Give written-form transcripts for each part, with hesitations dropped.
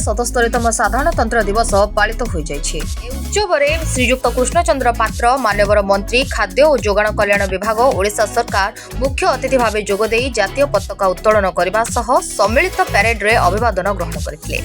77तम साधारणतंत्र दिवस पालित हो जाइछि। उत्सवरे श्रीयुक्त कृष्णचंद्र पात्र मान्यवर मंत्री खाद्य और जोगाण कल्याण विभाग ओडिशा सरकार मुख्य अतिथि भाव जोगदे जातीय पताका उत्तोलन करने सह सम्मिलित पैरेड रे अभिवादन ग्रहण करथिले।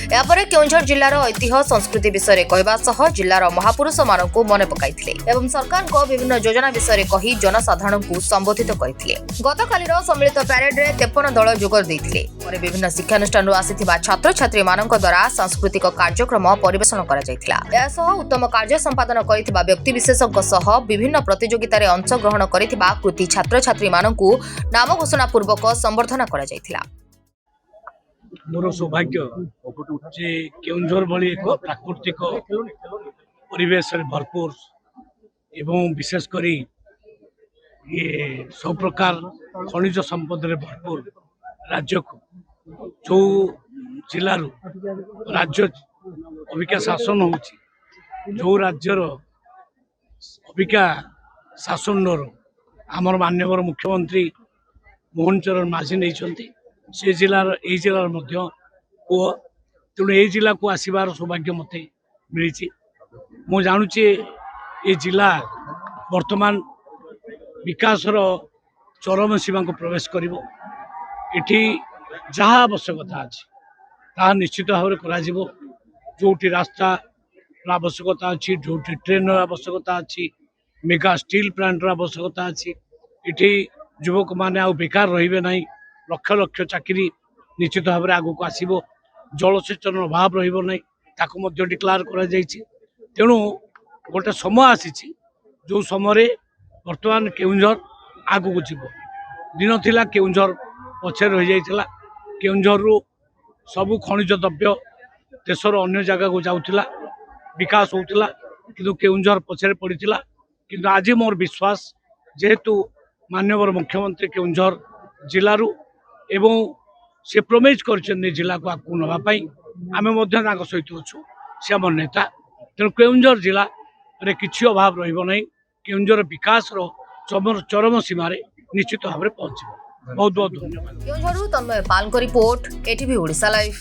यापर केउंझर जिल्लार ऐतिह्य संस्कृति विषय कहवा सह जिल्लार महापुरुष मानक मन पकाइथिले एवं सरकार को विभिन्न योजना विषय कही जनसाधारण को संबोधित करथिले। गतकालीर सम्मिलित पैरेड रे 53 दल जोग दैथिले। परे विभिन्न शिक्षानुष्ठान आसिथिबा छात्र छात्री मानक द्वारा सांस्कृतिक कार्यक्रम परिवेषण करा जायथिला। एसह उत्तम कार्य संपादन करिथिबा व्यक्ति विशेषज्ञ सह विभिन्न प्रतियोगिता रे अंशग्रहण करिथिबा कृति छात्र छात्री मानकु नाम घोषणा पूर्वक संबर्धना करा जायथिला। मोर सौभाग्य जे केउंझर भली एक प्राकृतिक परिवेश भरपूर एवं विशेष करी ये सब प्रकार खनिज संपद भरपूर राज्य को जो जिलूर राज्य अबिका शासन होची जो राज्यर अबिका शासन आमर माननीय मुख्यमंत्री मोहन चरण माझी नहीं से जिलार ए जिलार पुओ तेणु ए जिला को आसबार सौभाग्य मत मिली। मु जानुचे ये जिला वर्तमान विकासर चरम सीमा को प्रवेश करिवो। एठी जहाँ आवश्यकता अच्छी ता निश्चित भाव में करा जिवो। जोटी रास्ता आवश्यकता अच्छी जोटी ट्रेन आवश्यकता अच्छी मेगा स्टील प्लांट आवश्यकता अच्छी एठी युवक माने आ बेकार रहिबे नहीं। लक्ष लक्ष चाकरी निश्चित भाव में आगक आसो। जलसेचन अभाव रही डिक्लेयर कर तेणु गोटे समय आसी जो समय बर्तमान केउंझर आगक जीव दिन थिला केउंझर पछे रही जाइथिला। केउंझर रु सबु खनिज द्रव्य देशर अन्य जगह को जाउथिला विकास होउथिला किंतु केउंझर पछे पड़ीथिला। किंतु आज मोर विश्वास जेहेतु माननीय मुख्यमंत्री केउंझर जिलू एवं से प्रमेज कर जिला को आगू नापी आम सहित अच्छु से आम नेता। तेणु केउंझर जिला रे किसी अभाव रही केउंझर विकास चरम सीमार निश्चित भाव में पहुंच। बहुत बहुत धन्यवाद। केउंझरु तन्मय पालଙ୍କ रिपोर्ट एटीवी ओडिशा लाइव।